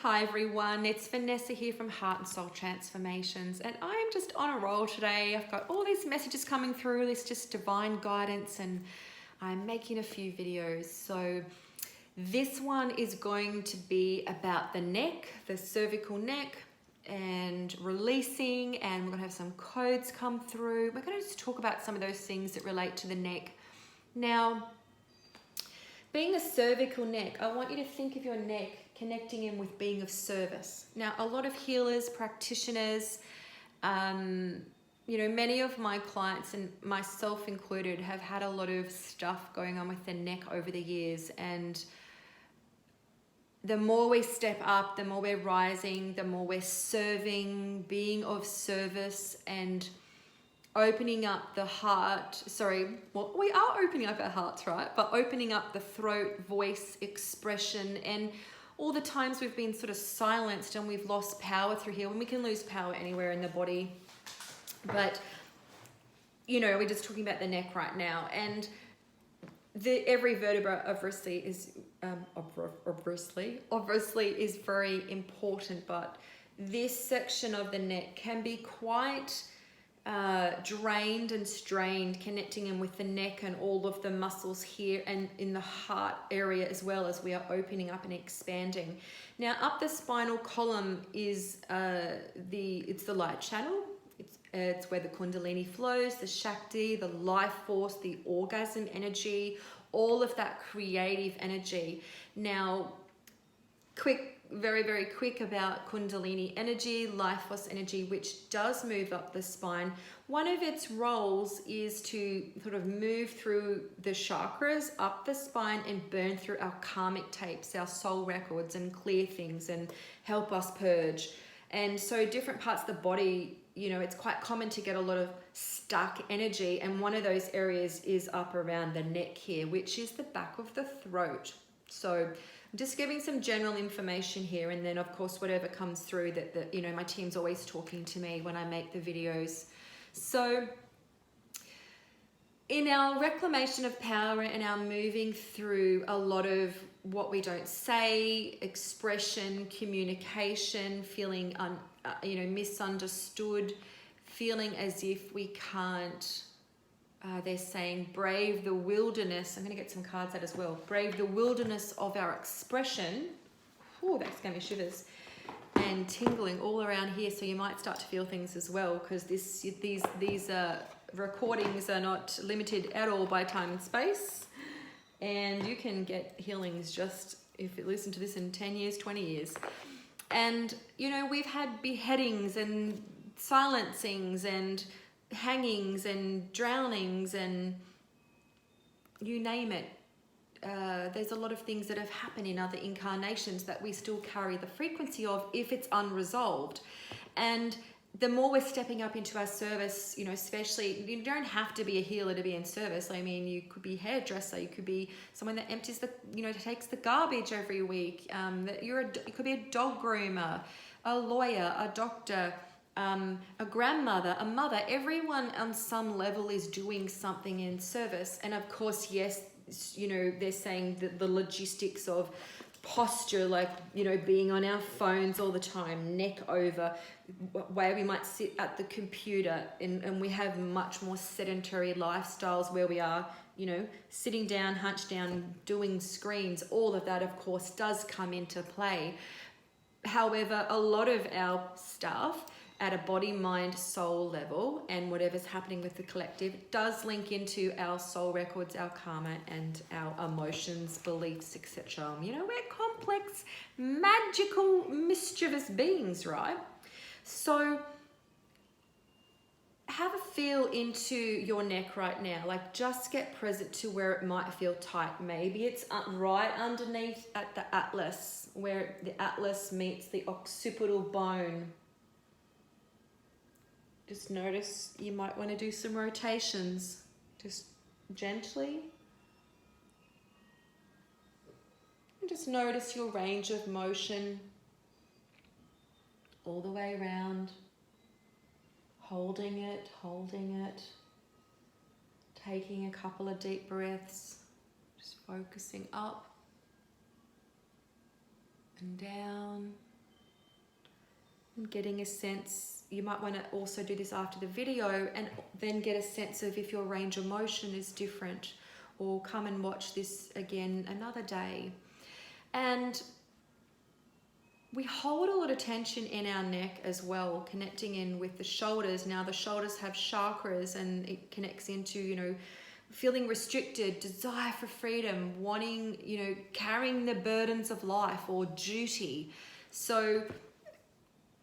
Hi everyone, it's Vanessa here from Heart and Soul Transformations, and I'm just on a roll today. I've got all these messages coming through, this just divine guidance, and I'm making a few videos. So this one is going to be about the neck, the cervical neck, and releasing, and we're going to have some codes come through. We're going to just talk about some of those things that relate to the neck. Now, being a cervical neck, I want you to think of your neck connecting in with being of service. Now, a lot of healers, practitioners, many of my clients and myself included have had a lot of stuff going on with the neck over the years. And the more we step up, the more we're rising, the more we're serving, being of service and opening up the heart. We are opening up our hearts, right? But opening up the throat, voice, expression, and all the times we've been sort of silenced and we've lost power through here, when we can lose power anywhere in the body. But, we're just talking about the neck right now. And every vertebra obviously is very important, but this section of the neck can be quite drained and strained, connecting in with the neck and all of the muscles here and in the heart area, as well as we are opening up and expanding. Now, up the spinal column is it's the light channel. It's where the Kundalini flows, the Shakti, the life force, the orgasm energy, all of that creative energy. Now, very, very quick about Kundalini energy, life force energy, which does move up the spine. One of its roles is to sort of move through the chakras up the spine and burn through our karmic tapes, our soul records, and clear things and help us purge. And so different parts of the body, it's quite common to get a lot of stuck energy. And one of those areas is up around the neck here, which is the back of the throat. So I'm just giving some general information here, and then of course whatever comes through that my team's always talking to me when I make the videos. So in our reclamation of power and our moving through a lot of what we don't say, expression, communication, feeling misunderstood, feeling as if we can't, they're saying brave the wilderness. I'm going to get some cards out as well. Brave the wilderness of our expression. Oh, that's giving me shivers and tingling all around here. So you might start to feel things as well, because these recordings are not limited at all by time and space, and you can get healings just if you listen to this in 10 years, 20 years. And we've had beheadings and silencings and hangings and drownings and you name it. There's a lot of things that have happened in other incarnations that we still carry the frequency of if it's unresolved. And the more we're stepping up into our service, especially, you don't have to be a healer to be in service. I mean, you could be a hairdresser, you could be someone that empties takes the garbage every week. You could be a dog groomer, a lawyer, a doctor, a grandmother, a mother. Everyone on some level is doing something in service. And of course, yes, they're saying that the logistics of posture, like being on our phones all the time, neck over, where we might sit at the computer, and we have much more sedentary lifestyles where we are sitting down, hunched down, doing screens. All of that of course does come into play. However, a lot of our stuff at a body, mind, soul level, and whatever's happening with the collective does link into our soul records, our karma, and our emotions, beliefs, etc. We're complex, magical, mischievous beings, right? So have a feel into your neck right now. Like, just get present to where it might feel tight. Maybe it's right underneath at the atlas, where the atlas meets the occipital bone. Just notice you might want to do some rotations, just gently. And just notice your range of motion all the way around. Holding it, taking a couple of deep breaths, just focusing up and down, I'm getting a sense, you might want to also do this after the video and then get a sense of if your range of motion is different, or come and watch this again another day. And we hold a lot of tension in our neck as well, connecting in with the shoulders. Now the shoulders have chakras, and it connects into, you know, feeling restricted, desire for freedom, wanting, you know, carrying the burdens of life or duty. So,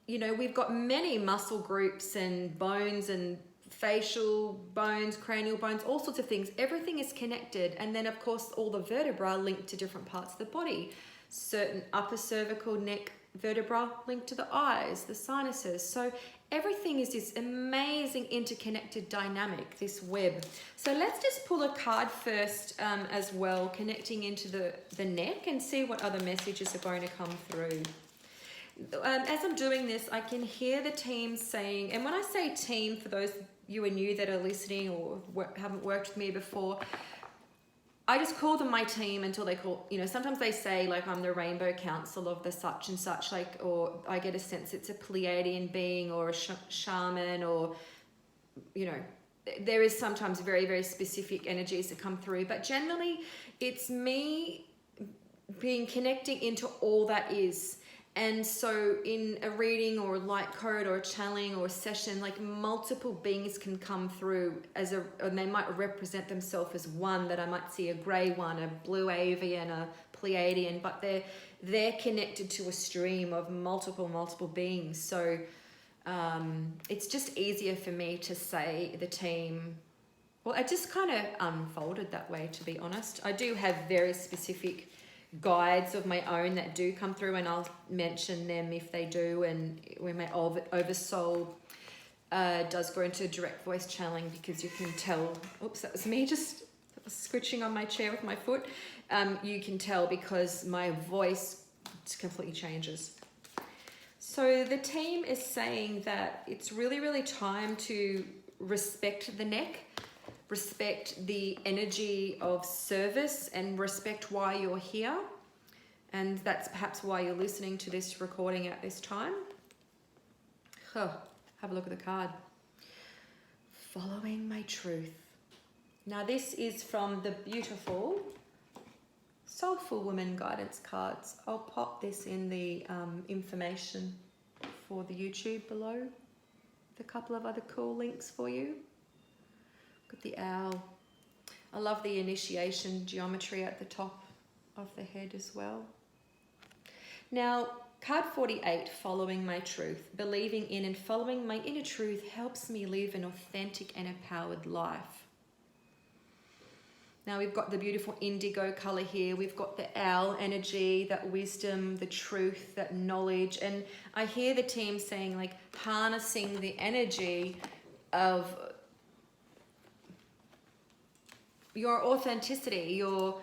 you know, we've got many muscle groups and bones and facial bones, cranial bones, all sorts of things. Everything is connected. And then of course, all the vertebrae linked to different parts of the body. Certain upper cervical neck vertebra linked to the eyes, the sinuses. So everything is this amazing interconnected dynamic, this web. So let's just pull a card first as well, connecting into the neck, and see what other messages are going to come through. As I'm doing this, I can hear the team saying, and when I say team, for those you and you that are listening or haven't worked with me before, I just call them my team until they call, you know, sometimes they say like I'm the rainbow council of the such and such, like, or I get a sense it's a Pleiadian being or a shaman, or, you know, there is sometimes very, very specific energies that come through, but generally it's me connecting into all that is. And so in a reading or a light code or a channeling or a session, like multiple beings can come through as and they might represent themselves as one, that I might see a grey one, a blue avian, a Pleiadian, but they're connected to a stream of multiple beings. So it's just easier for me to say the team. Well, I just kind of unfolded that way, to be honest. I do have very specific guides of my own that do come through, and I'll mention them if they do, and when my oversoul does go into direct voice channeling, because you can tell, oops, that was me just scritching on my chair with my foot. You can tell because my voice completely changes. So the team is saying that it's really, really time to respect the neck, respect the energy of service, and respect why you're here. And that's perhaps why you're listening to this recording at this time. Oh, have a look at the card. Following my truth. Now this is from the beautiful Soulful Woman guidance cards. I'll pop this in the information for the YouTube below, with a couple of other cool links for you. Got the owl. I love the initiation geometry at the top of the head as well. Now, card 48, following my truth. Believing in and following my inner truth helps me live an authentic and empowered life. Now we've got the beautiful indigo color here. We've got the owl energy, that wisdom, the truth, that knowledge. And I hear the team saying, like, harnessing the energy of your authenticity, your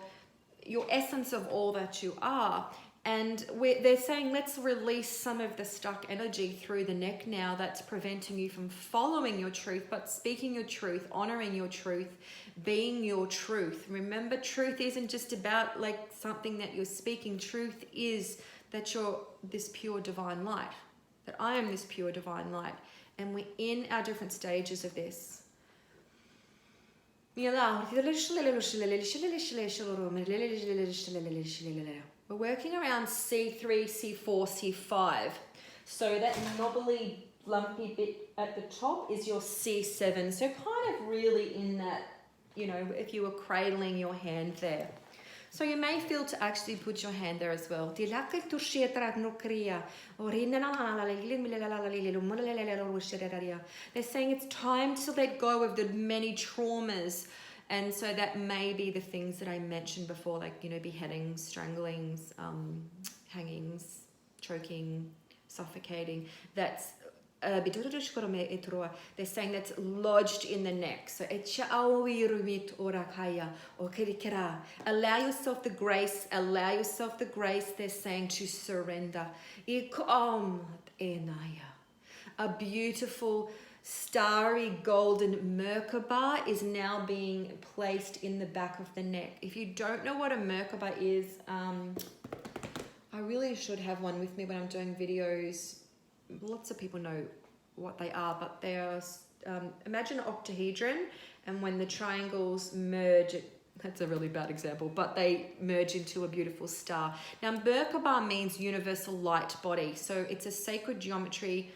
essence of all that you are. And they're saying, let's release some of the stuck energy through the neck now that's preventing you from following your truth, but speaking your truth, honoring your truth, being your truth. Remember, truth isn't just about like something that you're speaking. Truth is that you're this pure divine light, that I am this pure divine light. And we're in our different stages of this. We're working around C3, C4, C5. So that knobbly, lumpy bit at the top is your C7. So kind of really in that, you know, if you were cradling your hand there. So you may feel to actually put your hand there as well. They're saying it's time to let go of the many traumas. And so that may be the things that I mentioned before, like, you know, beheadings, stranglings, hangings, choking, suffocating. That's they're saying that's lodged in the neck. So allow yourself the grace, they're saying, to surrender. A beautiful starry golden Merkaba is now being placed in the back of the neck. If you don't know what a Merkaba is, I really should have one with me when I'm doing videos lots of people know what they are, but they are, imagine an octahedron, and when the triangles merge, that's a really bad example, but they merge into a beautiful star. Now, Merkaba means universal light body, so it's a sacred geometry.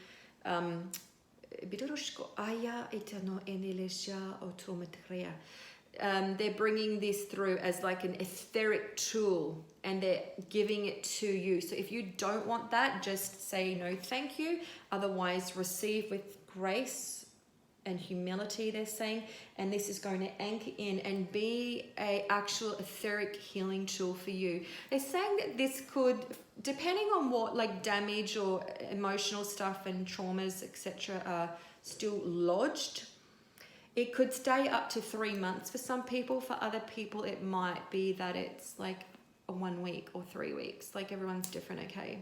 They're bringing this through as like an etheric tool, and they're giving it to you. So if you don't want that, just say no thank you. Otherwise, receive with grace and humility, they're saying, and this is going to anchor in and be a actual etheric healing tool for you. They're saying that this could, depending on what like damage or emotional stuff and traumas, etc., are still lodged, it could stay up to 3 months for some people. For other people, it might be that it's like a 1 week or 3 weeks. Like, everyone's different, okay?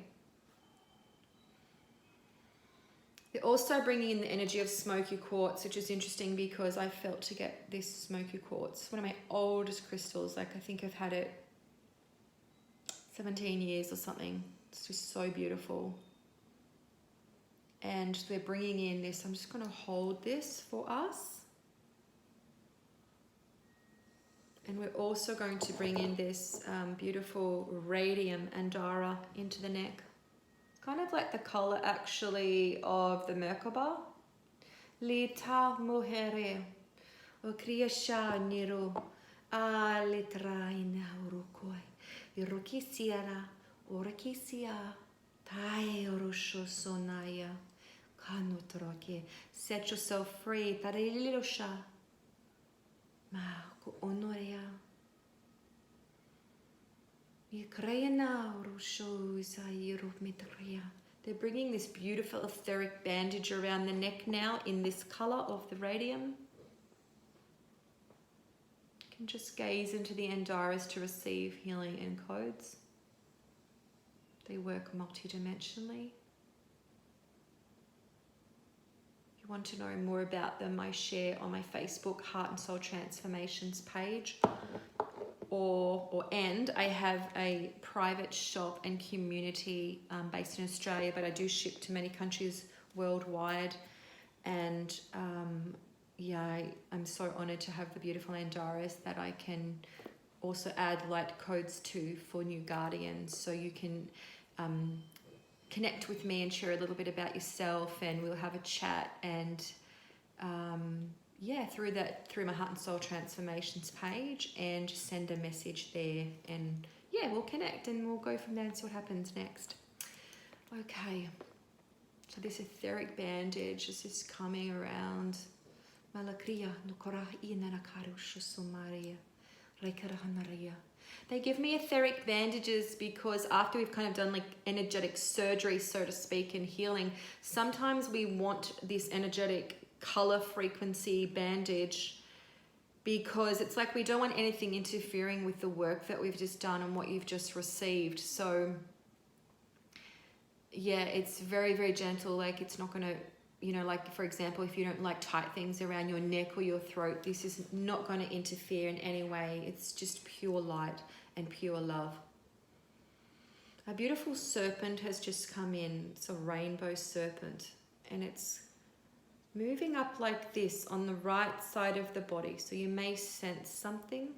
They're also bringing in the energy of smoky quartz, which is interesting because I felt to get this smoky quartz. One of my oldest crystals. Like, I think I've had it 17 years or something. It's just so beautiful. And they're bringing in this. I'm just going to hold this for us. And we're also going to bring in this beautiful radium andara into the neck. Kind of like the color actually of the Merkaba. Lita muhere o kriasha niro a litraina urukoi irukisiara orakisia tai orusho sonaya kanutroke. Set yourself free. Tarililosha. Honoria. They're bringing this beautiful etheric bandage around the neck now in this color of the radium. You can just gaze into the Andaras to receive healing and codes. They work multidimensionally. Want to know more about them, I share on my Facebook Heart and Soul Transformations page, and I have a private shop and community based in Australia, but I do ship to many countries worldwide. And I'm so honored to have the beautiful Andaras that I can also add light codes to for new guardians, so you can connect with me and share a little bit about yourself, and we'll have a chat, and through my Heart and Soul Transformations page, and just send a message there, and we'll connect and we'll go from there and see what happens next. Okay, so this etheric bandage is just coming around. They give me etheric bandages because after we've kind of done like energetic surgery, so to speak, and healing, sometimes we want this energetic color frequency bandage because it's like we don't want anything interfering with the work that we've just done and what you've just received. So it's very, very gentle. Like, it's not going to, like, for example, if you don't like tight things around your neck or your throat, this is not going to interfere in any way. It's just pure light and pure love. A beautiful serpent has just come in. It's a rainbow serpent, and it's moving up like this on the right side of the body. So you may sense something.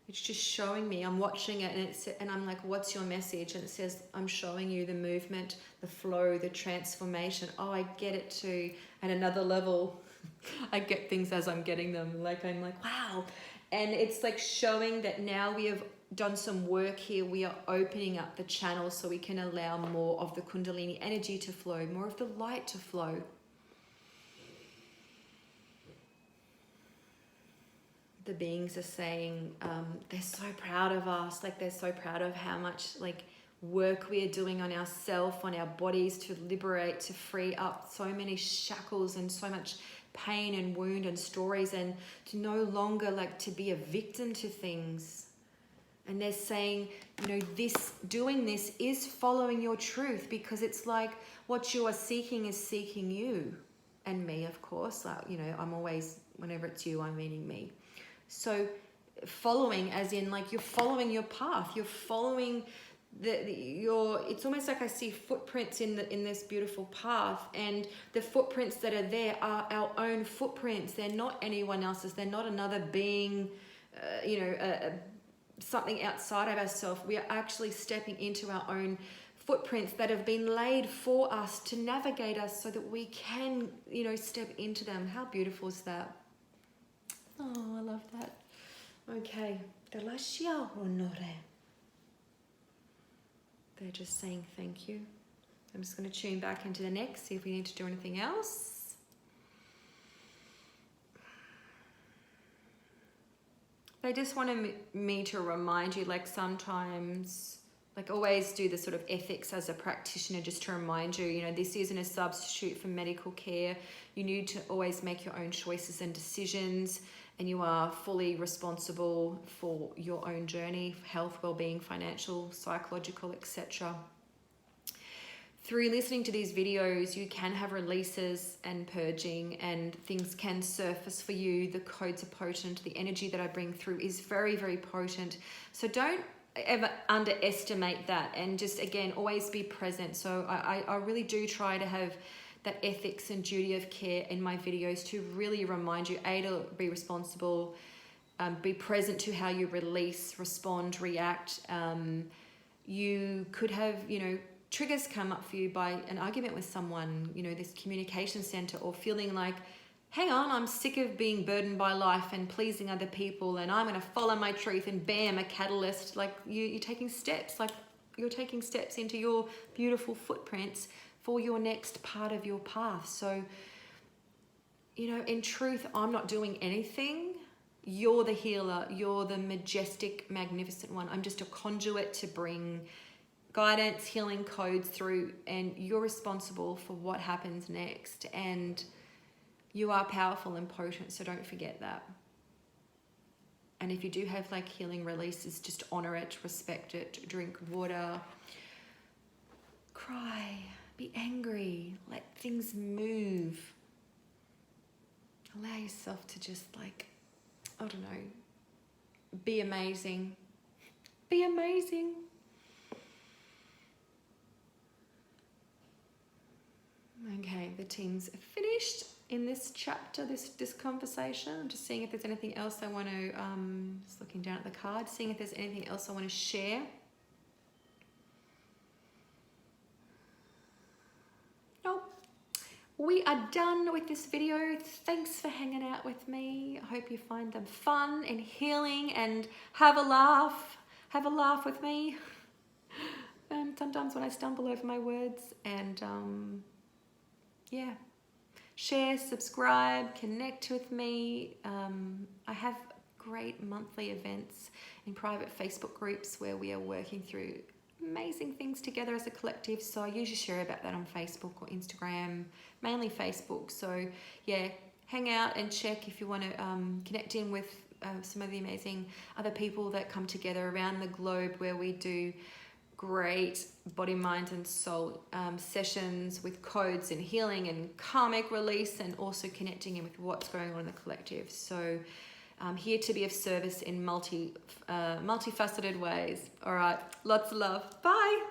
It's just showing me. I'm watching it, and I'm like, what's your message? And it says, I'm showing you the movement, the flow, the transformation. Oh, I get it too. At another level, I get things as I'm getting them. Like, I'm like, wow. And it's like showing that now we have done some work here. We are opening up the channel so we can allow more of the Kundalini energy to flow, more of the light to flow. The beings are saying they're so proud of us. Like, they're so proud of how much like work we are doing on ourselves, on our bodies, to liberate, to free up so many shackles and so much pain and wound and stories, and to no longer like to be a victim to things. And they're saying, doing this is following your truth, because it's like what you are seeking is seeking you and me, of course. I'm always, whenever it's you, I'm meaning me. So following, as in like you're following your path, you're following it's almost like I see footprints in this beautiful path, and the footprints that are there are our own footprints. They're not anyone else's. They're not another being, something outside of ourselves. We are actually stepping into our own footprints that have been laid for us to navigate us so that we can, step into them. How beautiful is that? Oh, I love that. Okay. They're just saying thank you. I'm just going to tune back into the neck, see if we need to do anything else. They just wanted me to remind you, like sometimes, like always do the sort of ethics as a practitioner, just to remind you, this isn't a substitute for medical care. You need to always make your own choices and decisions, and you are fully responsible for your own journey, health, well-being, financial, psychological, etc. Through listening to these videos, you can have releases and purging, and things can surface for you. The codes are potent. The energy that I bring through is very, very potent. So don't ever underestimate that, and just, again, always be present. So I really do try to have that ethics and duty of care in my videos to really remind you, to be responsible, be present to how you release, respond, react. You could have, triggers come up for you by an argument with someone, this communication center, or feeling like, hang on, I'm sick of being burdened by life and pleasing other people, and I'm going to follow my truth, and bam, a catalyst. Like you're taking steps, into your beautiful footprints for your next part of your path. So, in truth, I'm not doing anything. You're the healer. You're the majestic, magnificent one. I'm just a conduit to bring guidance, healing codes through, and you're responsible for what happens next. And you are powerful and potent, so don't forget that. And if you do have like healing releases, just honor it, respect it, drink water, cry, be angry, let things move. Allow yourself to just be amazing. Be amazing. Okay, the team's finished in this chapter, this conversation. I'm just seeing if there's anything else I want to, just looking down at the card, seeing if there's anything else I want to share. Nope. We are done with this video. Thanks for hanging out with me. I hope you find them fun and healing, and have a laugh. Have a laugh with me. Sometimes when I stumble over my words, and yeah. Share, subscribe, connect with me. I have great monthly events in private Facebook groups where we are working through amazing things together as a collective. So I usually share about that on Facebook or Instagram, mainly Facebook. So yeah, hang out and check if you want to connect in with some of the amazing other people that come together around the globe, where we do great body, mind and soul sessions with codes and healing and karmic release, and also connecting in with what's going on in the collective. So I'm here to be of service in multifaceted ways. All right, lots of love. Bye.